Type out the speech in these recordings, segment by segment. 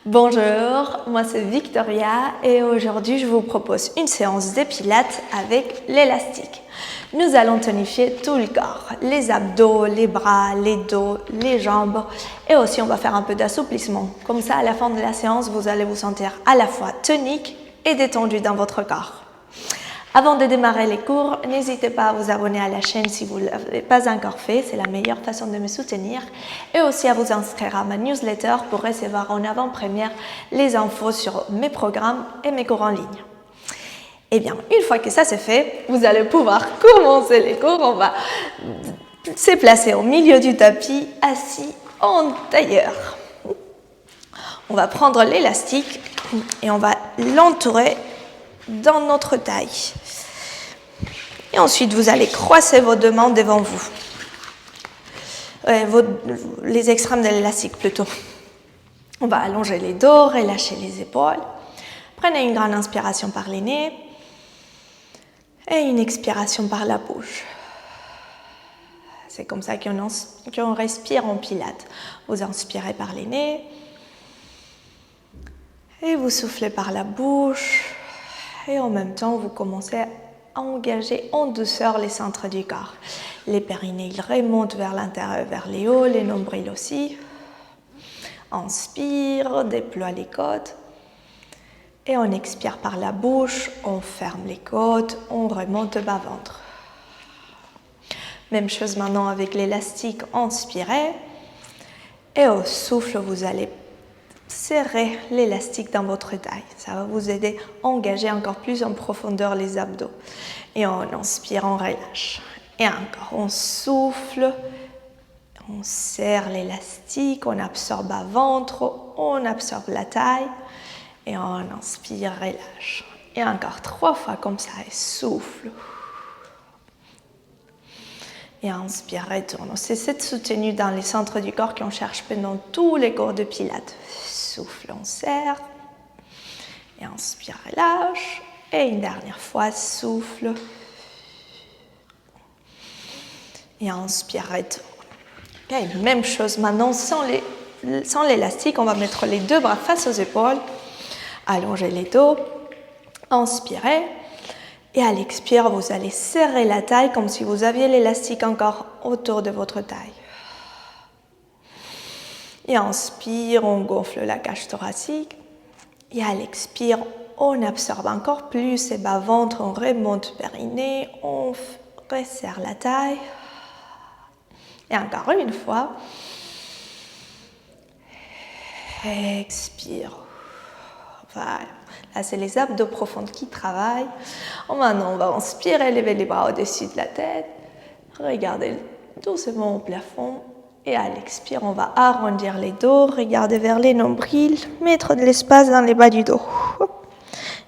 Bonjour, moi c'est Victoria et aujourd'hui je vous propose une séance de pilates avec l'élastique. Nous allons tonifier tout le corps, les abdos, les bras, les dos, les jambes et aussi on va faire un peu d'assouplissement. Comme ça à la fin de la séance vous allez vous sentir à la fois tonique et détendu dans votre corps. Avant de démarrer les cours, n'hésitez pas à vous abonner à la chaîne si vous ne l'avez pas encore fait, c'est la meilleure façon de me soutenir, et aussi à vous inscrire à ma newsletter pour recevoir en avant-première les infos sur mes programmes et mes cours en ligne. Et bien, une fois que ça c'est fait, vous allez pouvoir commencer les cours. On va se placer au milieu du tapis, assis en tailleur. On va prendre l'élastique et on va l'entourer dans notre taille. Et ensuite, vous allez croiser vos deux mains devant vous. Les extrêmes de l'élastique plutôt. On va allonger les dos, relâcher les épaules. Prenez une grande inspiration par les nez et une expiration par la bouche. C'est comme ça qu'on respire en pilates. Vous inspirez par les nez et vous soufflez par la bouche. Et en même temps, vous commencez à engager en douceur les centres du corps. Les périnées, ils remontent vers l'intérieur, vers les hauts, les nombrils aussi. Inspire, déploie les côtes. Et on expire par la bouche, on ferme les côtes, on remonte bas-ventre. Même chose maintenant avec l'élastique, inspirez. Et au souffle, vous allez serrez l'élastique dans votre taille. Ça va vous aider à engager encore plus en profondeur les abdos. Et on inspire, on relâche. Et encore, on souffle, on serre l'élastique, on absorbe à ventre, on absorbe la taille. Et on inspire, relâche. Et encore 3 fois comme ça, et souffle. Et inspire, retourne. C'est cette soutenue dans les centres du corps qu'on cherche pendant tous les cours de pilates. Souffle, on serre. Et inspire, relâche. Et une dernière fois, souffle. Et inspire, retourne. Okay, même chose maintenant, sans l'élastique, on va mettre les deux bras face aux épaules. Allonger les dos. Inspirez. Et à l'expire, vous allez serrer la taille comme si vous aviez l'élastique encore autour de votre taille. Et inspire, on gonfle la cage thoracique. Et à l'expire, on absorbe encore plus et bas-ventre, on remonte périnée, on resserre la taille. Et encore une fois. Expire. Voilà. Là, c'est les abdos profonds qui travaillent. Maintenant, on va inspirer, lever les bras au-dessus de la tête. Regardez doucement au plafond. Et à l'expire, on va arrondir les dos, regarder vers les nombrils, mettre de l'espace dans les bas du dos.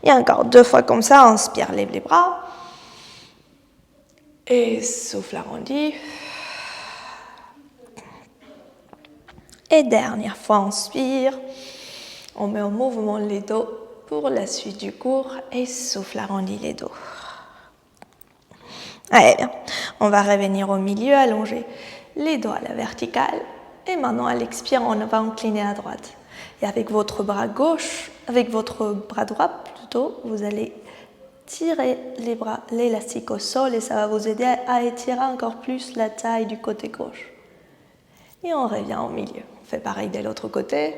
Et encore 2 fois comme ça, inspire, lève les bras. Et souffle arrondi. Et dernière fois, inspire. On met en mouvement les dos pour la suite du cours et souffle arrondi les dos. Allez, bien. On va revenir au milieu, allonger les dos à la verticale. Et maintenant, à l'expire, on va incliner à droite. Et avec votre bras gauche, avec votre bras droit plutôt, vous allez tirer l'élastique au sol et ça va vous aider à étirer encore plus la taille du côté gauche. Et on revient au milieu. On fait pareil de l'autre côté.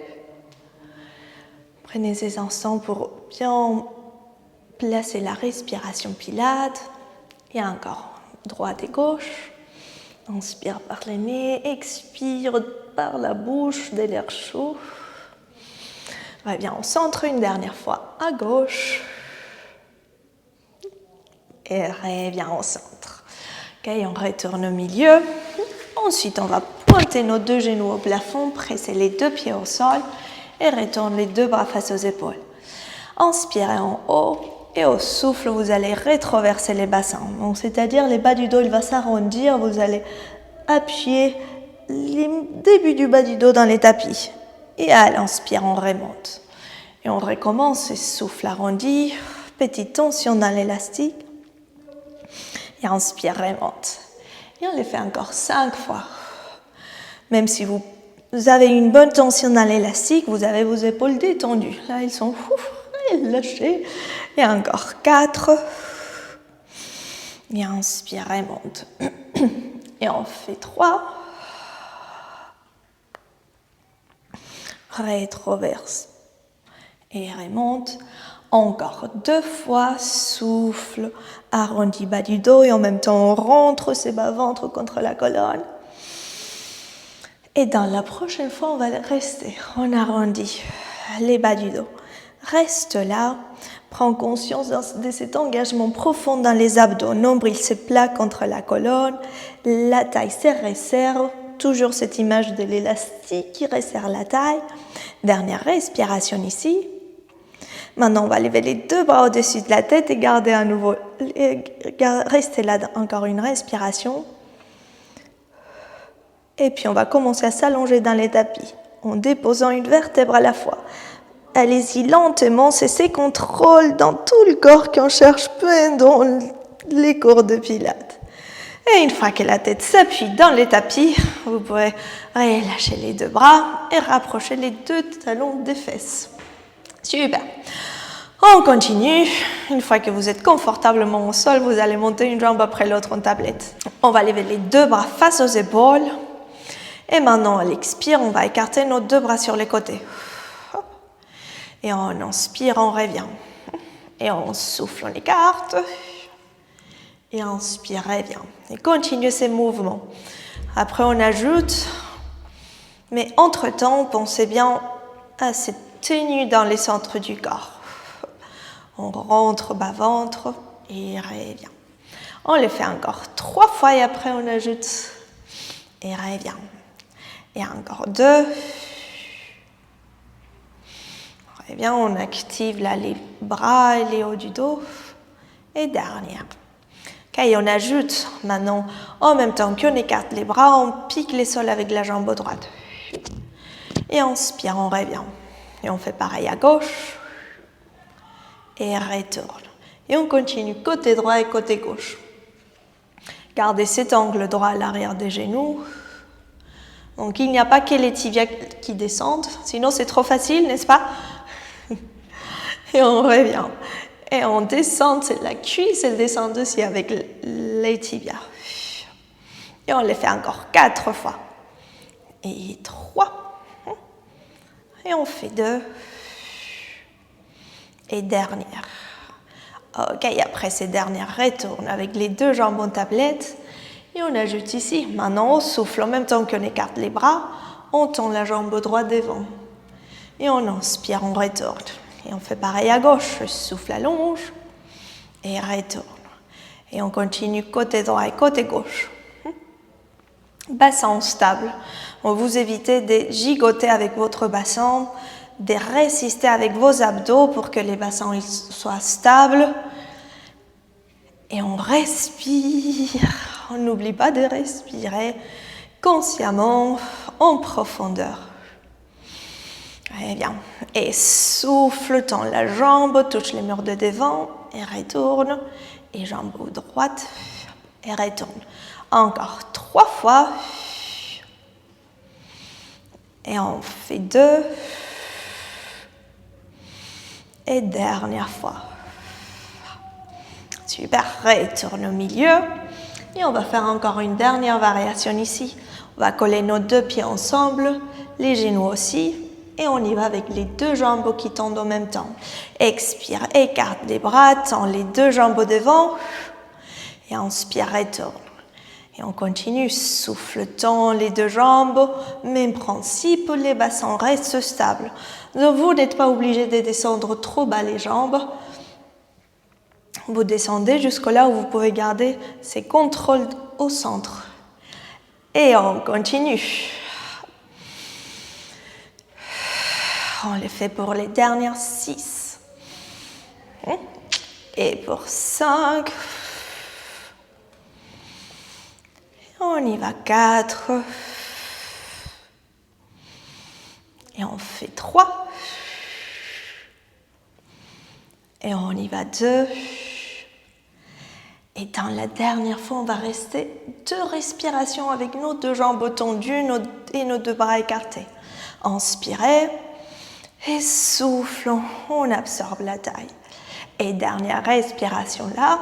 Prenez ces instants pour bien placer la respiration pilates. Et encore, droite et gauche. Inspire par le nez, expire par la bouche de l'air chaud. Reviens au centre une dernière fois à gauche. Et reviens au centre. Ok, on retourne au milieu. Ensuite, on va pointer nos 2 genoux au plafond, presser les 2 pieds au sol. Et retourne les 2 bras face aux épaules. Inspirez en haut et au souffle, vous allez rétroverser les bassins. Donc, c'est-à-dire les bas du dos, il va s'arrondir. Vous allez appuyer les débuts du bas du dos dans les tapis. Et à l'inspire, on remonte. Et on recommence, et souffle arrondi, petite tension dans l'élastique. Et inspire, remonte. Et on les fait encore 5 fois. Même si vous vous avez une bonne tension dans l'élastique, vous avez vos épaules détendues. Là, elles sont lâchées. Et encore 4. Et inspire, remonte. Et on fait 3. Rétroverse. Et remonte. Encore 2 fois, souffle, arrondi bas du dos et en même temps on rentre ses bas-ventre contre la colonne. Et dans la prochaine fois, on va rester en arrondi les bas du dos. Reste là, prends conscience de cet engagement profond dans les abdos. Nombril se plaque contre la colonne, la taille se resserre. Toujours cette image de l'élastique qui resserre la taille. Dernière respiration ici. Maintenant, on va lever les 2 bras au-dessus de la tête et garder à nouveau, rester là encore une respiration. Et puis, on va commencer à s'allonger dans les tapis en déposant une vertèbre à la fois. Allez-y lentement, c'est ces contrôles dans tout le corps qu'on cherche peu dans les cours de pilates. Et une fois que la tête s'appuie dans les tapis, vous pouvez relâcher les 2 bras et rapprocher les 2 talons des fesses. Super. On continue. Une fois que vous êtes confortablement au sol, vous allez monter une jambe après l'autre en tablette. On va lever les 2 bras face aux épaules. Et maintenant, à l'expire, on va écarter nos 2 bras sur les côtés. Et on inspire, on revient. Et on souffle, on écarte. Et on inspire, revient. Et continue ces mouvements. Après, on ajoute. Mais entre-temps, pensez bien à cette tenue dans les centres du corps. On rentre bas-ventre et revient. On le fait encore 3 fois et après on ajoute et revient. Et encore 2. Revient, on active là les bras et les hauts du dos. Et dernière. Ok, on ajoute maintenant, en même temps qu'on écarte les bras, on pique les sols avec la jambe droite. Et on inspire, on revient. Et on fait pareil à gauche. Et retourne. Et on continue côté droit et côté gauche. Gardez cet angle droit à l'arrière des genoux. Donc il n'y a pas que les tibias qui descendent, sinon c'est trop facile, n'est-ce pas? Et on revient. Et on descend, c'est la cuisse, elle descend aussi avec les tibias. Et on les fait encore 4 fois. Et 3. Et on fait 2. Et dernière. Ok, après ces dernières, retourne avec les 2 jambes en tablette. Et on ajoute ici. Maintenant, on souffle en même temps qu'on écarte les bras. On tend la jambe droite devant. Et on inspire, on retourne. Et on fait pareil à gauche. Souffle, allonge. Et retourne. Et on continue côté droit et côté gauche. Bassin stable. Vous évitez de gigoter avec votre bassin, de résister avec vos abdos pour que les bassins soient stables. Et on respire. On n'oublie pas de respirer consciemment, en profondeur. Très bien. Et souffle, tend la jambe, touche les murs de devant et retourne. Et jambe droite et retourne. Encore 3 fois. Et on fait 2. Et dernière fois. Super, retourne au milieu. Et on va faire encore une dernière variation ici. On va coller nos 2 pieds ensemble, les genoux aussi. Et on y va avec les 2 jambes qui tendent en même temps. Expire, écarte les bras, tend les 2 jambes devant. Et inspire, retourne. Et on continue, souffle, tend les 2 jambes. Même principe, les bassins restent stables. Donc vous n'êtes pas obligé de descendre trop bas les jambes. Vous descendez jusqu'au là où vous pouvez garder ces contrôles au centre. Et on continue. On les fait pour les dernières 6. Et pour 5. On y va 4. Et on fait 3. Et on y va 2. Et dans la dernière fois, on va rester 2 respirations avec nos 2 jambes tendues et nos 2 bras écartés. Inspirez et soufflons, on absorbe la taille. Et dernière respiration là.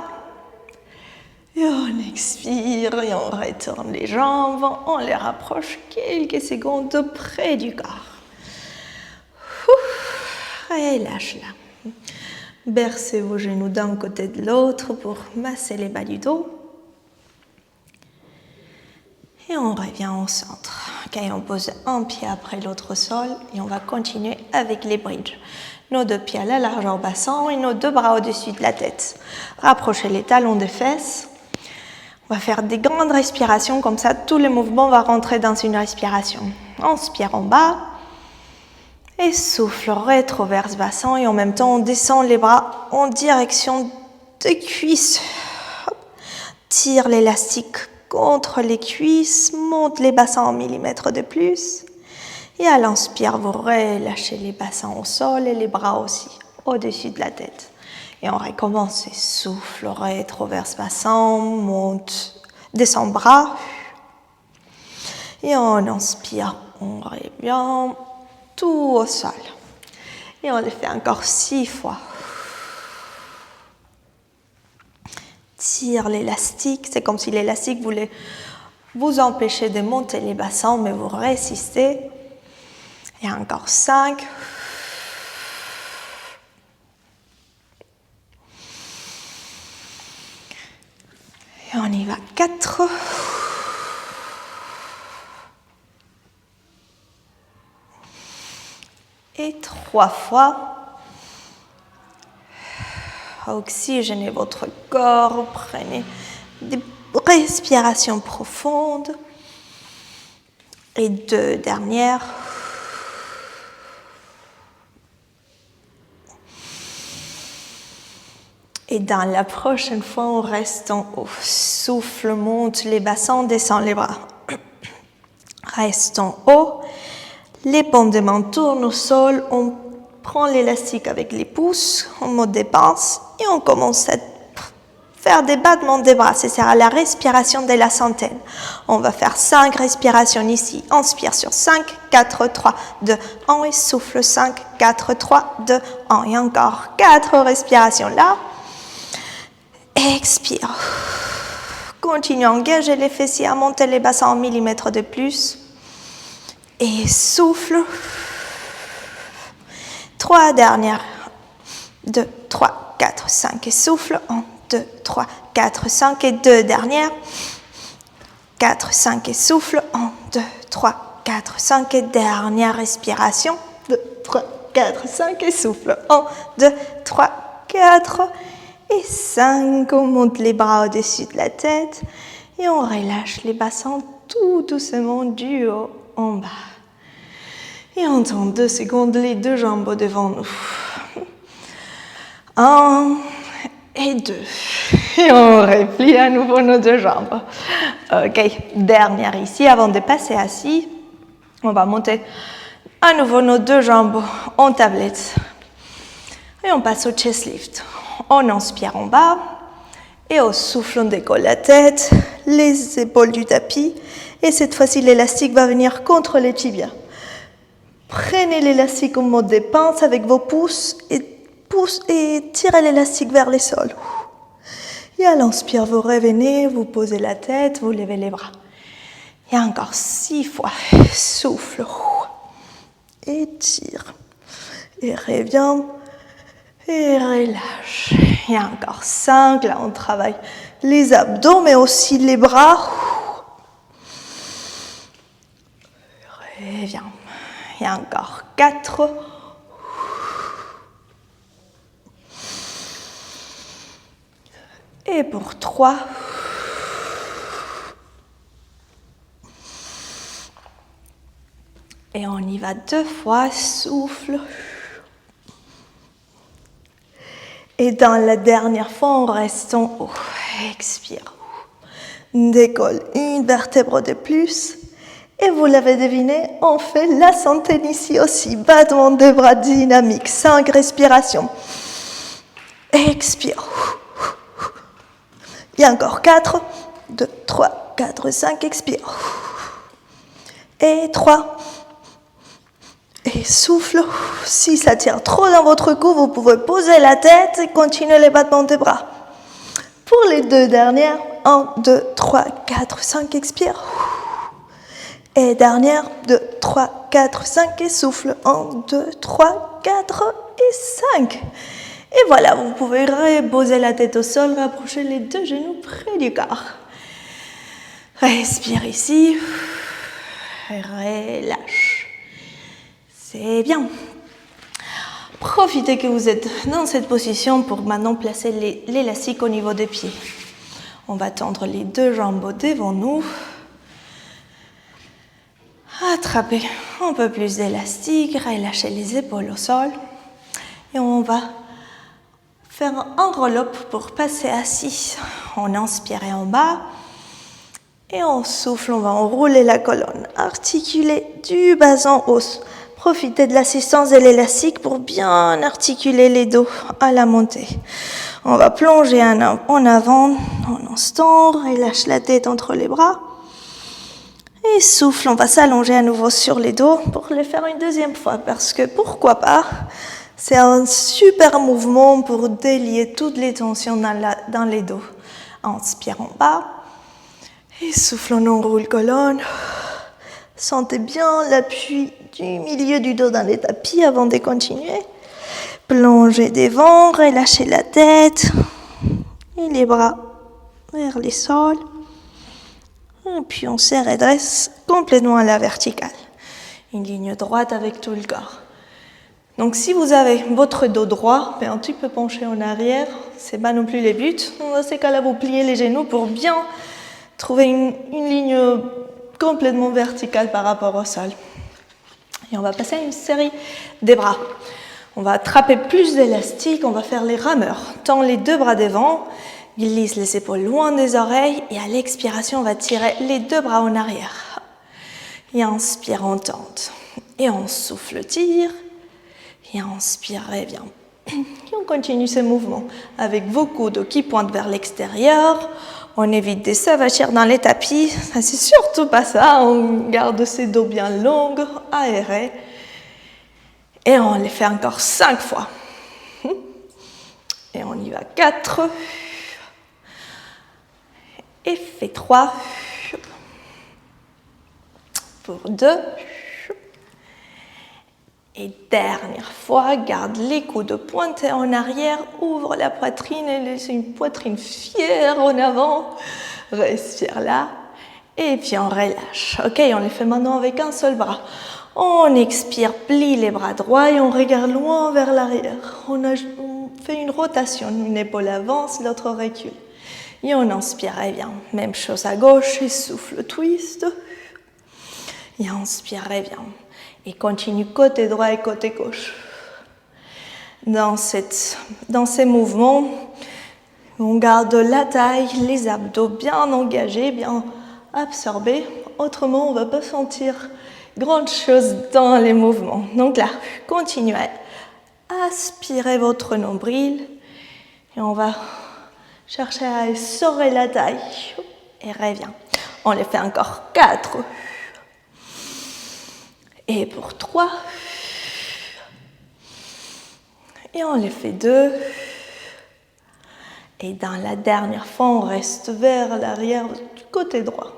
Et on expire et on retourne les jambes, on les rapproche quelques secondes près du corps. Relâche-la. Bercez vos genoux d'un côté de l'autre pour masser les bas du dos. Et on revient au centre. Okay, on pose un pied après l'autre au sol et on va continuer avec les bridges. Nos 2 pieds à la largeur bassin et nos 2 bras au-dessus de la tête. Rapprochez les talons des fesses. On va faire des grandes respirations, comme ça tout le mouvement va rentrer dans une respiration. Inspire en bas et souffle, rétroverse bassin et en même temps on descend les bras en direction des cuisses. Tire l'élastique contre les cuisses, monte les bassins en millimètres de plus. Et à l'inspire, vous relâchez les bassins au sol et les bras aussi au-dessus de la tête. Et on recommence, souffle, rétroverse bassin, monte, descend bras. Et on inspire, on revient tout au sol. Et on le fait encore 6 fois. Tire l'élastique, c'est comme si l'élastique voulait vous empêcher de monter les bassins, mais vous résistez. Et encore 5. Et on y va 4. Et 3 fois. Oxygénez votre corps, prenez des respirations profondes. Et 2 dernières. Et dans la prochaine fois, on reste en haut. Souffle, monte les bassins, descend les bras. Reste en haut. Les paumes de main tournent au sol. On prend l'élastique avec les pouces en mode de pince et on commence à faire des battements des bras. C'est ça, la respiration de la centaine. On va faire 5 respirations ici. Inspire sur 5, 4, 3, 2, 1 et souffle 5, 4, 3, 2, 1 et encore 4 respirations là. Expire. Continue à engager les fessiers, à monter les bassins en millimètres de plus. Et souffle. 3 dernières. 2, 3, 4, 5 et souffle. 1, 2, 3, 4, 5 et 2 dernières. 4, 5 et souffle. 1, 2, 3, 4, 5 et dernière respiration. 2, 3, 4, 5 et souffle. 1, 2, 3, 4 et 5. On monte les bras au-dessus de la tête et on relâche les bassins tout doucement du haut en bas. Et on tend 2 secondes les 2 jambes devant nous. 1 et 2. Et on replie à nouveau nos 2 jambes. Ok, dernière ici, avant de passer assis, on va monter à nouveau nos 2 jambes en tablette. Et on passe au chest lift. On inspire en bas et au souffle on décolle la tête, les épaules du tapis et cette fois-ci l'élastique va venir contre les tibias. Prenez l'élastique en mode de pince avec vos pouces et tirez l'élastique vers les sols. Et à l'inspire, vous revenez, vous posez la tête, vous levez les bras. Et encore 6 fois. Souffle. Étire. Et reviens. Et relâche. Et encore 5. Là, on travaille les abdos, mais aussi les bras. Reviens. Et encore 4. Et pour 3. Et on y va 2 fois. Souffle. Et dans la dernière fois, on reste en haut. Expire. Décolle une vertèbre de plus. Et vous l'avez deviné, on fait la centaine ici aussi. Battement de bras dynamique. 5 respirations. Expire. Et encore 4, 2, 3, 4, 5, expire. Et 3. Et souffle. Si ça tire trop dans votre cou, vous pouvez poser la tête et continuer les battements des bras. Pour les 2 dernières, 1, 2, 3, 4, 5, expire. Et dernière, 2, 3, 4, 5 et souffle. 1, 2, 3, 4 et 5. Et voilà, vous pouvez reposer la tête au sol, rapprocher les 2 genoux près du corps. Respire ici. Relâche. C'est bien. Profitez que vous êtes dans cette position pour maintenant placer l'élastique au niveau des pieds. On va tendre les 2 jambes devant nous. Attrapez un peu plus d'élastique, relâchez les épaules au sol. Et on va faire un roll-up pour passer assis. On inspire en bas. Et on souffle, on va enrouler la colonne. Articuler du bas en haut. Profitez de l'assistance de l'élastique pour bien articuler les dos à la montée. On va plonger en avant un instant, relâche la tête entre les bras. Et souffle, on va s'allonger à nouveau sur les dos pour le faire une deuxième fois parce que pourquoi pas, c'est un super mouvement pour délier toutes les tensions dans les dos. Inspire en bas et souffle, on enroule colonne. Sentez bien l'appui du milieu du dos dans les tapis avant de continuer. Plongez devant, relâchez la tête et les bras vers les sols. Et puis on se redresse complètement à la verticale. Une ligne droite avec tout le corps. Donc si vous avez votre dos droit, mais un petit peu penché en arrière, c'est pas non plus le but. Dans ces cas-là, vous pliez les genoux pour bien trouver une ligne complètement verticale par rapport au sol. Et on va passer à une série des bras. On va attraper plus d'élastique, on va faire les rameurs. Tends les 2 bras devant, glisse les épaules loin des oreilles et à l'expiration, on va tirer les 2 bras en arrière. Et inspire, on tente. Et on souffle, tire. Et inspire, revient. Et on continue ce mouvement avec vos coudes qui pointent vers l'extérieur. On évite de s'avachir dans les tapis. Ça, c'est surtout pas ça. On garde ses dos bien longs, aérés. Et on les fait encore 5 fois. Et on y va 4. Et fait 3. Pour 2. Et dernière fois, garde les coudes pointés en arrière, ouvre la poitrine et laisse une poitrine fière en avant. Respire là. Et puis on relâche. Ok, on les fait maintenant avec un seul bras. On expire, plie les bras droits et on regarde loin vers l'arrière. On fait une rotation. Une épaule avance, l'autre recule. Et on inspire, revient. Même chose à gauche et souffle, twist. Et inspire, revient. Et continue côté droit et côté gauche. Dans ces mouvements, on garde la taille, les abdos bien engagés, bien absorbés. Autrement, on ne va pas sentir grande chose dans les mouvements. Donc là, continuez à aspirer votre nombril. Et on va chercher à essorer la taille. Et revient. On les fait encore 4. Et pour 3. Et on les fait 2. Et dans la dernière fois, on reste vers l'arrière du côté droit.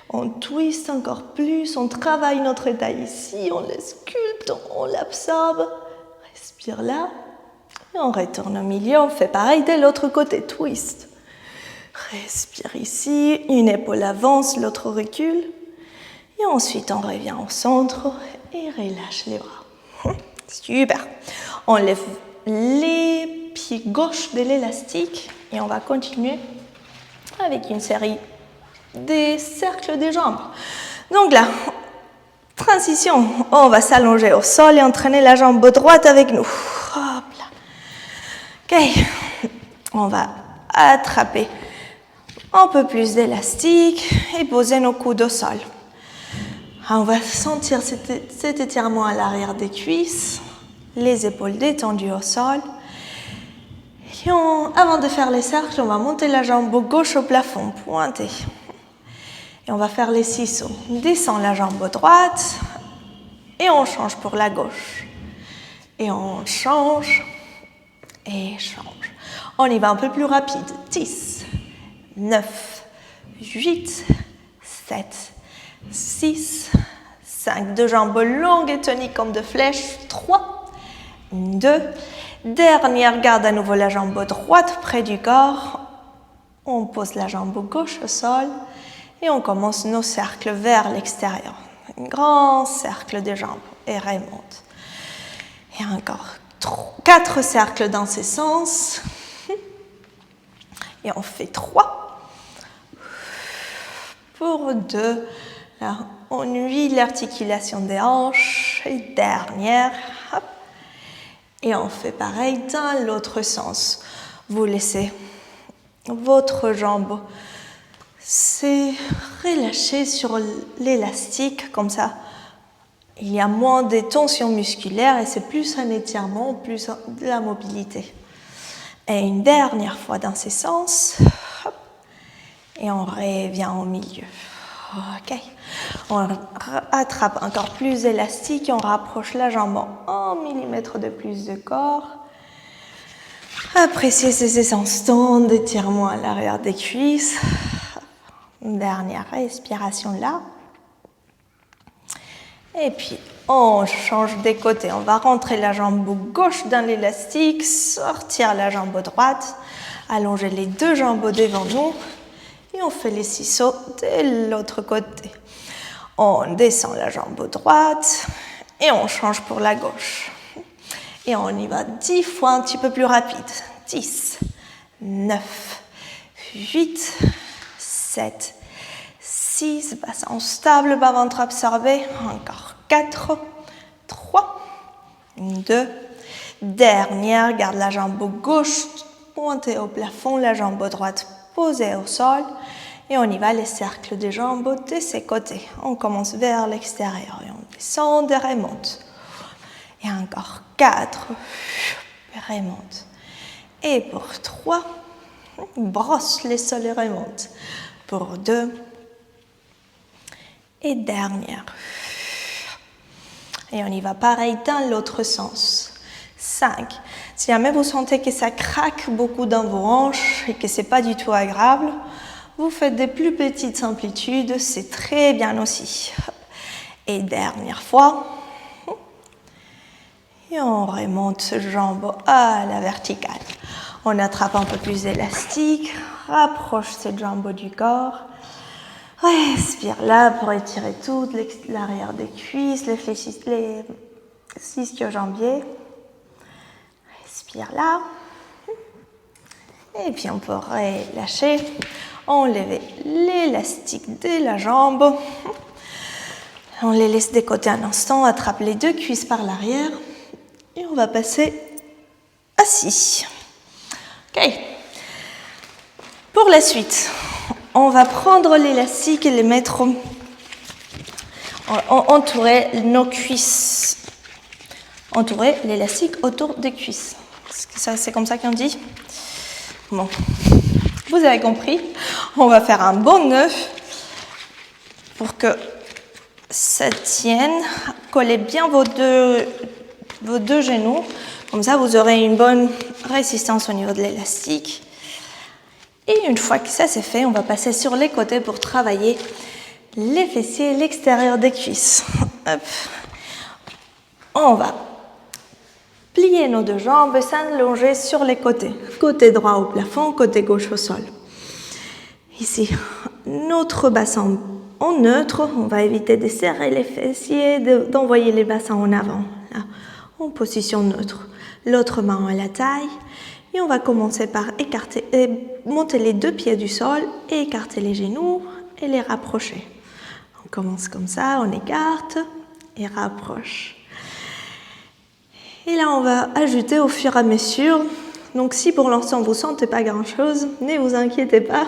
On twist encore plus, on travaille notre taille ici, on le sculpte, on l'absorbe. Respire là. Et on retourne au milieu, on fait pareil de l'autre côté, twist. Respire ici, une épaule avance, l'autre recule. Et ensuite, on revient au centre et relâche les bras. Super. On lève les pieds gauche de l'élastique et on va continuer avec une série des cercles des jambes. Donc là, transition, on va s'allonger au sol et entraîner la jambe droite avec nous. Hop là. Ok. On va attraper un peu plus d'élastique et poser nos coudes au sol. On va sentir cet étirement à l'arrière des cuisses, les épaules détendues au sol. Et avant de faire les cercles, on va monter la jambe gauche au plafond, pointée. Et on va faire les 6 sauts. On descend la jambe droite et on change pour la gauche. Et on change et change. On y va un peu plus rapide. 10, 9, 8, 7, 6, 5. Deux jambes longues et toniques comme de flèches. 3, 2. Dernière garde à nouveau la jambe droite près du corps. On pose la jambe gauche au sol et on commence nos cercles vers l'extérieur. Un grand cercle de jambes et remonte. Et encore 4 cercles dans ces sens. Et on fait 3. Pour 2. Là, on huile l'articulation des hanches. Et dernière. Hop. Et on fait pareil dans l'autre sens. Vous laissez votre jambe se relâcher sur l'élastique, comme ça. Il y a moins de tension musculaire et c'est plus un étirement, plus de la mobilité. Et une dernière fois dans ces sens. Hop, et on revient au milieu. Ok. On attrape encore plus élastique et on rapproche la jambe en 1 millimètre de plus de corps. Appréciez ces instants d'étirement à l'arrière des cuisses. Une dernière respiration là. Et puis, on change des côtés. On va rentrer la jambe gauche dans l'élastique, sortir la jambe droite, allonger les 2 jambes devant nous et on fait les 6 sauts de l'autre côté. On descend la jambe droite et on change pour la gauche. Et on y va 10 fois un petit peu plus rapide. 10, 9, 8, 7, 6, bassin stable, bas ventre absorbé. Encore 4, 3, 2. Dernière, garde la jambe gauche pointée au plafond, la jambe droite posée au sol. Et on y va, les cercles des jambes de ces côtés. On commence vers l'extérieur et on descend et remonte. Et encore 4, remonte. Et pour 3, brosse les sols et remonte. Pour 2, et dernière. Et on y va pareil dans l'autre sens. 5. Si jamais vous sentez que ça craque beaucoup dans vos hanches et que ce n'est pas du tout agréable, vous faites des plus petites amplitudes, c'est très bien aussi. Et dernière fois. Et on remonte ce jambe à la verticale. On attrape un peu plus élastique, rapproche cette jambe du corps. Respire là pour étirer toute l'arrière des cuisses, les ischio-jambiers. Respire là. Et puis on peut relâcher, enlever l'élastique de la jambe. On les laisse de côté un instant, attrape les 2 cuisses par l'arrière. Et on va passer assis. Ok. Pour la suite, on va prendre l'élastique et les mettre, entourer nos cuisses. Entourer l'élastique autour des cuisses. C'est comme ça qu'on dit? Bon, vous avez compris. On va faire un bon nœud pour que ça tienne. Collez bien vos deux genoux. Comme ça, vous aurez une bonne résistance au niveau de l'élastique. Et une fois que ça c'est fait, on va passer sur les côtés pour travailler les fessiers et l'extérieur des cuisses. Hop. On va plier nos 2 jambes et s'allonger sur les côtés. Côté droit au plafond, côté gauche au sol. Ici, notre bassin en neutre. On va éviter de serrer les fessiers, d'envoyer les bassins en avant. Là, en position neutre. L'autre main à la taille. Et on va commencer par écarter, monter les 2 pieds du sol et écarter les genoux et les rapprocher. On commence comme ça, on écarte et rapproche. Et là, on va ajouter au fur et à mesure. Donc, si pour l'instant vous ne sentez pas grand-chose, ne vous inquiétez pas.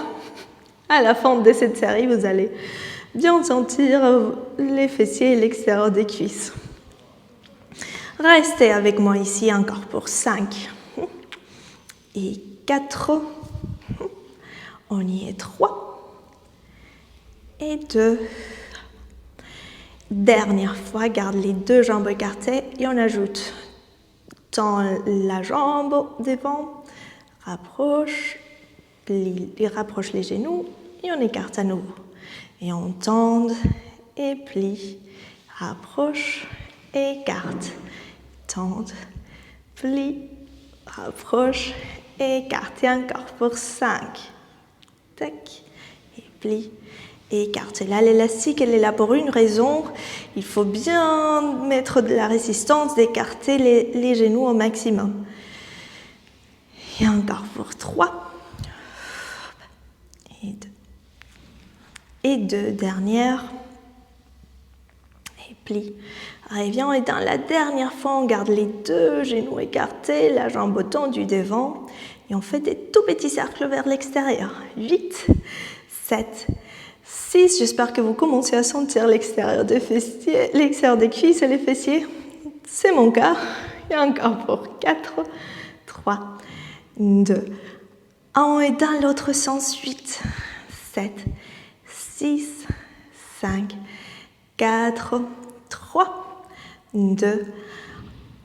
À la fin de cette série, vous allez bien sentir les fessiers et l'extérieur des cuisses. Restez avec moi ici encore pour 5, et 4. On y est 3 et 2. Dernière fois, garde les deux jambes écartées et on ajoute. Tends la jambe devant, rapproche, plie, rapproche les genoux et on écarte à nouveau. Et on tend et plie, rapproche, écarte, tend, plie, rapproche, écarte. Et encore pour 5. Tac, et plie, écarte. Et là, l'élastique, elle est là pour une raison. Il faut bien mettre de la résistance, d'écarter les genoux au maximum. Et encore pour 3. Et 2 dernières. Et plie. Reviens et dans la dernière fois, on garde les deux genoux écartés, la jambe tendue devant. Et on fait des tout petits cercles vers l'extérieur. 8, 7, 6. J'espère que vous commencez à sentir l'extérieur des fessiers, l'extérieur des cuisses et les fessiers. C'est mon cas. Et encore pour 4, 3, 2, 1. Et dans l'autre sens, 8, 7, 6, 5, 4, 3, 2,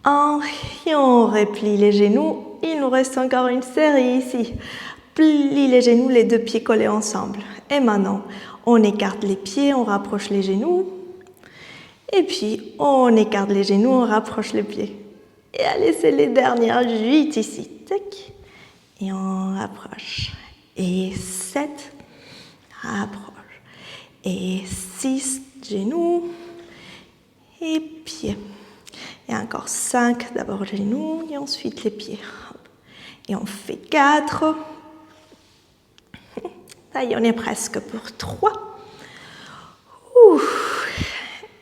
1. Et on replie les genoux. Il nous reste encore une série ici. Plie les genoux, les deux pieds collés ensemble. Et maintenant, on écarte les pieds, on rapproche les genoux. Et puis, on écarte les genoux, on rapproche les pieds. Et allez, c'est les dernières 8 ici. Tac. Et on rapproche. Et 7, rapproche. Et 6, genoux. Et pieds. Et encore 5, d'abord les genoux et ensuite les pieds. Et on fait 4. Ça y est, on est presque pour 3.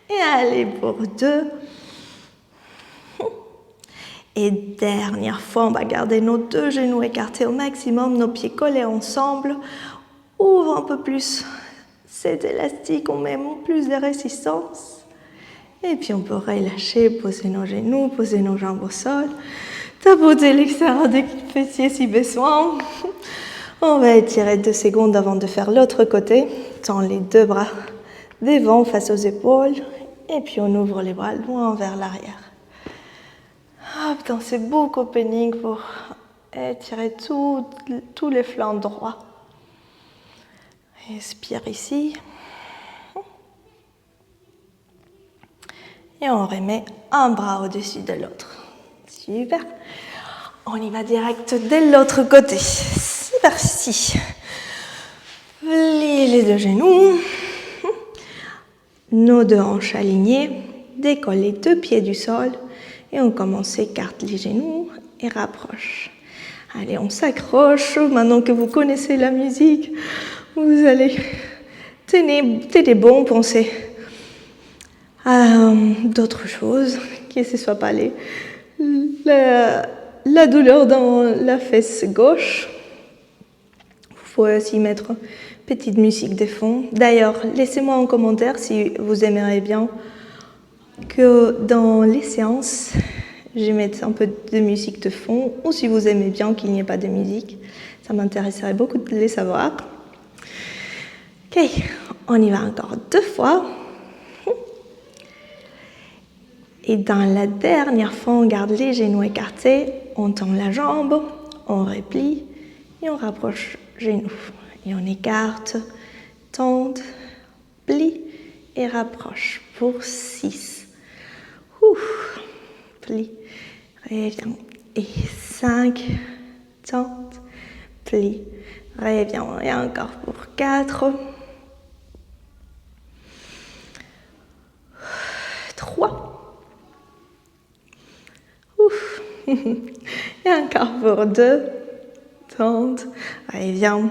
Et allez pour 2. Et dernière fois, on va garder nos deux genoux écartés au maximum, nos pieds collés ensemble. Ouvre un peu plus cet élastique, on met plus de résistance. Et puis on peut relâcher, poser nos genoux, poser nos jambes au sol. Tapoter l'extérieur des fessiers si besoin. On va étirer 2 secondes avant de faire l'autre côté. Tends les deux bras devant, face aux épaules. Et puis on ouvre les bras loin vers l'arrière. Hop, dans ces boucles opening pour étirer tous les flancs droits. Respire ici. Et on remet un bras au-dessus de l'autre. Super. On y va direct de l'autre côté. C'est parti. Pliez les deux genoux. Nos deux hanches alignées. Décolle les deux pieds du sol. Et on commence, écarte les genoux et rapproche. Allez, on s'accroche. Maintenant que vous connaissez la musique, vous allez tenez bon, pensez à d'autres choses, que ce ne soit pas la douleur dans la fesse gauche. Il faut aussi mettre petite musique de fond. D'ailleurs, laissez-moi en commentaire si vous aimeriez bien que dans les séances, je mette un peu de musique de fond, ou si vous aimez bien qu'il n'y ait pas de musique. Ça m'intéresserait beaucoup de les savoir. Ok, on y va encore 2 fois. Et dans la dernière fois, on garde les genoux écartés, on tend la jambe, on replie et on rapproche genoux. Et on écarte, tend, plie et rapproche pour 6. Plie, reviens. Et 5, tend, plie, reviens. Et encore pour 4. 3. Et encore pour 2. Tente, reviens.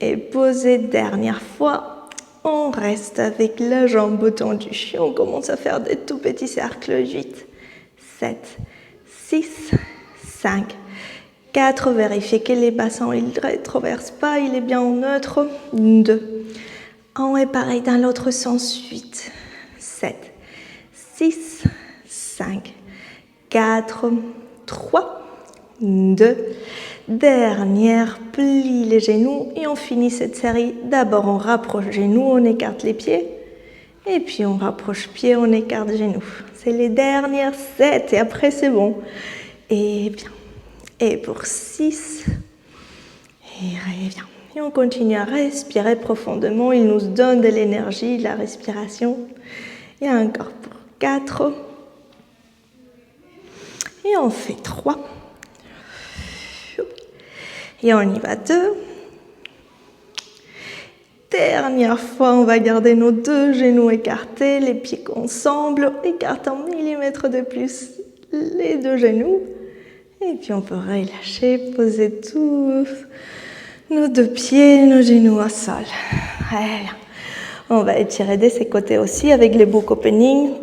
Et posez dernière fois. On reste avec la jambe tendue. On commence à faire des tout petits cercles. 8, 7, 6, 5, 4. Vérifiez que les bassins ne rétroversent pas. Il est bien en neutre. 2. 1 et pareil dans l'autre sens. 8, 7, 6, 5, 4, 3, 2, Dernière, plie les genoux et on finit cette série. D'abord, on rapproche genoux, on écarte les pieds. Et puis, on rapproche pieds, on écarte genoux. C'est les dernières 7 et après, c'est bon. Et bien. Et pour 6. Et reviens. Et on continue à respirer profondément. Il nous donne de l'énergie, de la respiration. Et encore pour 4. Et on fait 3. Et on y va 2. Dernière fois, on va garder nos 2 genoux écartés, les pieds ensemble, écarte un millimètre de plus les 2 genoux. Et puis on peut relâcher, poser tous nos 2 pieds, nos genoux au sol. Voilà. On va étirer de ces côtés aussi avec les book opening.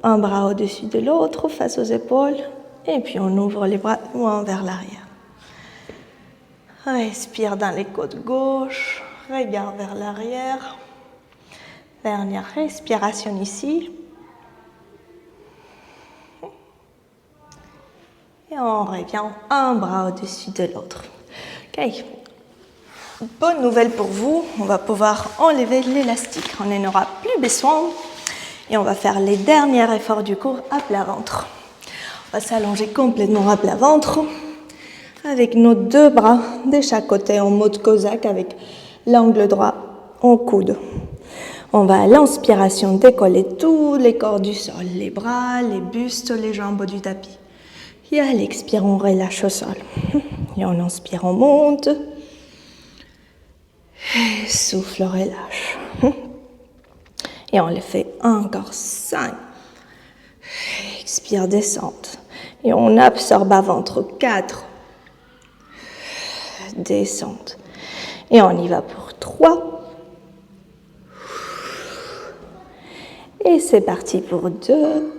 Un bras au-dessus de l'autre, face aux épaules. Et puis on ouvre les bras loin vers l'arrière. Respire dans les côtes gauche. Regarde vers l'arrière. Dernière respiration ici. Et on revient un bras au-dessus de l'autre. Ok. Bonne nouvelle pour vous, on va pouvoir enlever l'élastique. On n'en aura plus besoin. Et on va faire les derniers efforts du cours à plat ventre. On va s'allonger complètement à plat ventre. Avec nos 2 bras de chaque côté en mode cosaque avec l'angle droit en coude. On va à l'inspiration décoller tous les corps du sol, les bras, les bustes, les jambes du tapis. Et à l'expire, on relâche au sol. Et on inspire, on monte. Et souffle, relâche. Et on le fait encore 5. Expire, descente. Et on absorbe à ventre 4. Descente. Et on y va pour 3. Et c'est parti pour 2.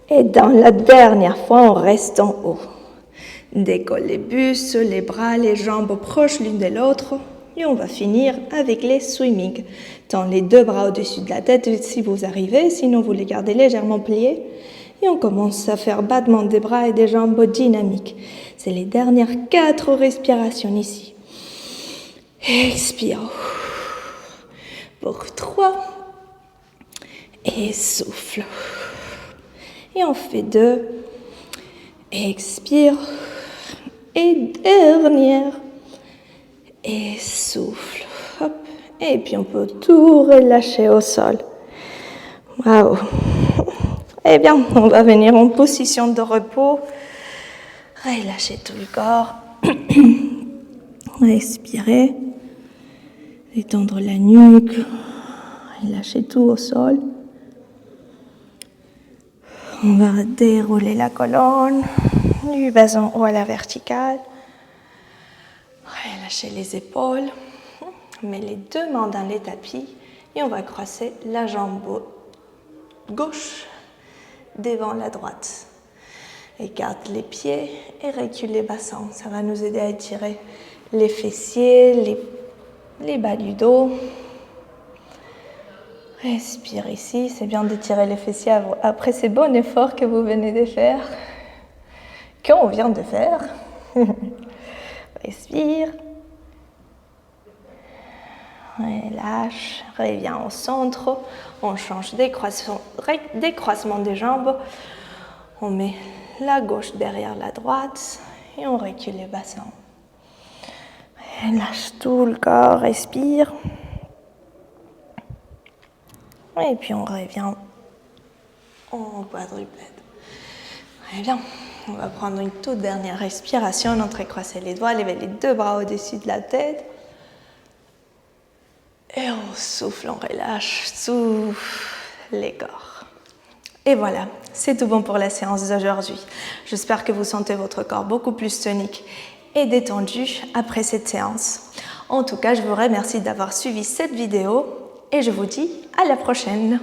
Et dans la dernière fois, on reste en haut. Décolle les bustes, les bras, les jambes proches l'une de l'autre. Et on va finir avec les swimming. Tends les 2 bras au-dessus de la tête si vous arrivez, sinon vous les gardez légèrement pliés. Et on commence à faire battement des bras et des jambes dynamiques. C'est les dernières 4 respirations ici. Expire. Pour 3. Et souffle. Et on fait 2. Expire. Et dernière. Et souffle. Hop. Et puis on peut tout relâcher au sol. Bravo. Eh bien, on va venir en position de repos. Relâchez tout le corps. Respirez. Détendre la nuque. Relâchez tout au sol. On va dérouler la colonne du bas en haut à la verticale. Relâchez les épaules. On met les 2 mains dans les tapis et on va croiser la jambe gauche devant la droite. Écarte les pieds et recule les bassins. Ça va nous aider à étirer les fessiers, les bas du dos. Respire ici. C'est bien d'étirer les fessiers après ces bons efforts que vous venez de faire, qu'on vient de faire. Respire. Relâche. Reviens au centre. On change décroissement des jambes. On met la gauche derrière la droite et on recule les bassins. Relâche tout le corps, respire. Et puis on revient en quadrupède. Très bien. On va prendre une toute dernière respiration. On entrecroiser les doigts, lever les 2 bras au-dessus de la tête. Et on souffle, on relâche tout les corps. Et voilà, c'est tout bon pour la séance d'aujourd'hui. J'espère que vous sentez votre corps beaucoup plus tonique et détendu après cette séance. En tout cas, je vous remercie d'avoir suivi cette vidéo et je vous dis à la prochaine.